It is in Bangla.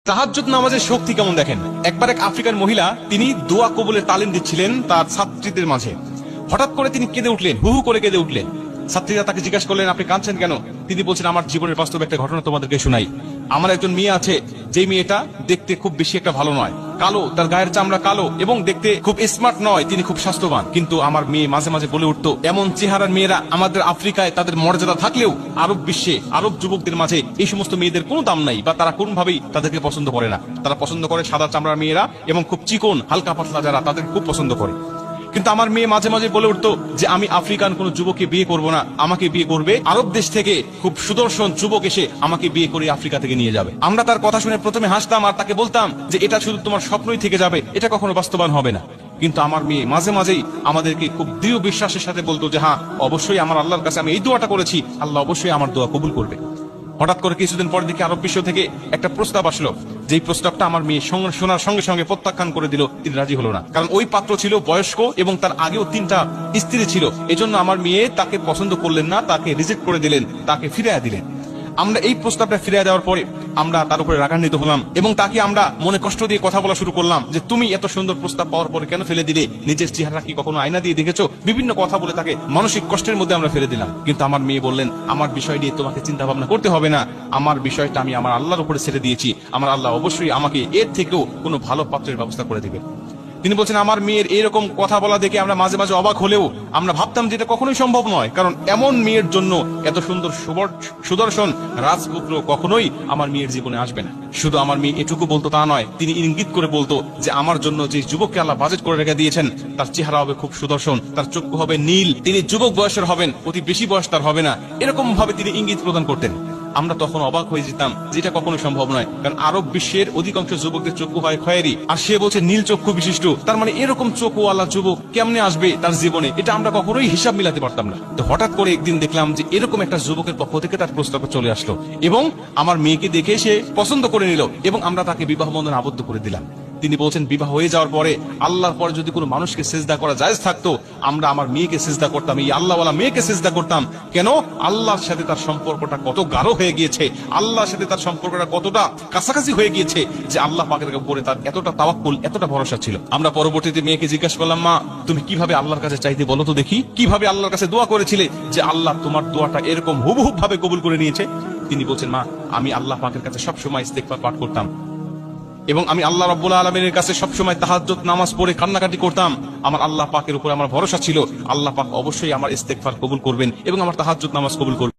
তাহাজ্জুদ নামাজের শক্তি কেমন দেখেন। একবার এক আফ্রিকান মহিলা তিনি দোয়া কবুলের তালিম দিচ্ছিলেন তার ছাত্রীদের মাঝে। হঠাৎ করে তিনি কেঁদে উঠলেন, হু হু করে কেঁদে উঠলেন। ছাত্রীরা তাকে জিজ্ঞাসা করলেন, আপনি কাঁদছেন কেন? তিনি বলছেন, আমার জীবনের বাস্তব একটা ঘটনা তোমাদেরকে শোনাই। আমার একজন মেয়ে আছে, যে মেয়েটা দেখতে খুব বেশি একটা ভালো নয়, কালো, তার গায়ের চামড়া কালো এবং দেখতে খুব স্মার্ট নয়, তিনি খুব স্বাস্থ্যবান। কিন্তু আমার মেয়ে মাঝে মাঝে বলে উঠতো, এমন চেহারার মেয়েরা আমাদের আফ্রিকায় তাদের মর্যাদা থাকলেও আরব বিশ্বে আরব যুবকদের মাঝে এই সমস্ত মেয়েদের কোনো দাম নাই, বা তারা কোনভাবেই তাদেরকে পছন্দ করে না। তারা পছন্দ করে সাদা চামড়ার মেয়েরা এবং খুব চিকন হালকা পাতলা যারা, তাদের খুব পছন্দ করে। কিন্তু আমার মেয়ে মাঝে মাঝে বলে উঠতো যে আমি আফ্রিকান কোন যুবককে বিয়ে করব না, আমাকে বিয়ে করবে আরব দেশ থেকে খুব সুদর্শন যুবক এসে আমাকে বিয়ে করে আফ্রিকা থেকে নিয়ে যাবে। আমরা তার কথা শুনে প্রথমে হাসতাম আর তাকে বলতাম যে এটা শুধু তোমার স্বপ্নই থেকে যাবে, এটা কখনো বাস্তবায়ন হবে না। কিন্তু আমার মেয়ে মাঝে মাঝেই আমাদেরকে খুব দৃঢ় বিশ্বাসের সাথে বলতো যে হ্যাঁ, অবশ্যই আমার আল্লাহর কাছে আমি এই দোয়াটা করেছি, আল্লাহ অবশ্যই আমার দোয়া কবুল করবে। হঠাৎ করে কিছুদিন পর দেখি আরব বিশ্ব থেকে একটা প্রস্তাব আসলো, যেই প্রস্তাবটা আমার মেয়ে শোনার সঙ্গে সঙ্গে প্রত্যাখ্যান করে দিল। তিনি রাজি হলো না, কারণ ওই পাত্র ছিল বয়স্ক এবং তার আগেও 3টা স্ত্রী ছিল। এজন্য আমার মেয়ে তাকে পছন্দ করলেন না, তাকে রিজেক্ট করে দিলেন, তাকে ফিরিয়ে দিলেন। আমরা এই প্রস্তাবটা ফিরিয়ে দেওয়ার পরে আমরা তার উপরে রাগান্বিত হলাম এবং তাকে আমরা মনে কষ্ট দিয়ে কথা বলা শুরু করলাম যে তুমি এত সুন্দর প্রস্তাব পাওয়ার পরে কেন ফেলে দিলে? নিজের চেহারা কি কখনো আয়না দিয়ে দেখেছো? বিভিন্ন কথা বলে তাকে মানসিক কষ্টের মধ্যে আমরা ফেলে দিলাম। কিন্তু আমার মেয়ে বললেন, আমার বিষয় নিয়ে তোমাকে চিন্তা ভাবনা করতে হবে না, আমার বিষয়টা আমি আমার আল্লাহর উপরে ছেড়ে দিয়েছি, আমার আল্লাহ অবশ্যই আমাকে এর থেকেও কোনো ভালো পাত্রের ব্যবস্থা করে দিবে। তিনি বলছেন, আমার মেয়ের এরকম কথা বলা দেখে আমরা মাঝে মাঝে অবাক হলেও আমরা ভাবতাম যে এটা কখনোই সম্ভব নয়, কারণ এমন মেয়ের জন্য এত সুন্দর সুদর্শন রাজপুত্র কখনোই আমার মেয়ের জীবনে আসবে না। শুধু আমার মেয়ে এটুকু বলতো তা নয়, তিনি ইঙ্গিত করে বলতো যে আমার জন্য যে যুবককে আল্লাহ বাজেট করে রেখে দিয়েছেন তার চেহারা হবে খুব সুদর্শন, তার চক্ষু হবে নীল, তিনি যুবক বয়সের হবেন, অতি বেশি বয়স তার হবে না, এরকম ভাবে তিনি ইঙ্গিত প্রদান করতেন। আমরা তখন অবাক হয়ে যেতাম, যেটা কখনো সম্ভব নয়, কারণ আরব বিশ্বের অধিকাংশ যুবকদের চক্ষু হয় খয়েরি, আর সে বলছে নীল চক্ষু বিশিষ্ট। তার মানে এরকম চক্ষুওয়ালা যুবক কেমনে আসবে তার জীবনে? এটা আমরা কখনোই হিসাব মিলাতে পারতাম না। তো হঠাৎ করে একদিন দেখলাম যে এরকম একটা যুবকের পক্ষ থেকে তার প্রস্তাব চলে আসলো এবং আমার মেয়েকে দেখে সে পছন্দ করে নিল এবং আমরা তাকে বিবাহ বন্ধনে আবদ্ধ করে দিলাম। তিনি বলছেন, বিবাহ হয়ে যাওয়ার পরে আল্লাহর পরে যদি কোনো মানুষকে সেজদা করা জায়েজ থাকতো, আমরা আমার মেয়েকে সেজদা করতাম, এই আল্লাহওয়ালা মেয়েকে সেজদা করতাম। কেন? আল্লাহর সাথে তার সম্পর্কটা কত গাঢ় হয়ে গিয়েছে, আল্লাহর সাথে তার সম্পর্কটা কতটা কাছাকাছি হয়ে গিয়েছে যে আল্লাহ পাকের উপরে তার এতটা তাওয়াক্কুল, এতটা ভরসা ছিল। আমরা পরবর্তীতে মেয়েকে জিজ্ঞাসা করলাম, মা তুমি কিভাবে আল্লাহর কাছে চাইতে বলো তো দেখি, কিভাবে আল্লাহর কাছে দোয়া করেছিলে যে আল্লাহ তোমার দোয়াটা এরকম হুবহুব ভাবে কবুল করে নিয়েছে? তিনি বলছেন, মা আমি আল্লাহ পাকের কাছে সবসময় ইস্তেগফার পাঠ করতাম এবং আমি আল্লাহ রাব্বুল আলামিনের কাছে সবসময় তাহাজ্জুদ নামাজ পড়ে কান্নাকাটি করতাম। আমার আল্লাহ পাকের উপরে আমার ভরসা ছিল, আল্লাহ পাক অবশ্যই আমার ইস্তেগফার কবুল করবেন এবং আমার তাহাজ্জুদ নামাজ কবুল করবেন।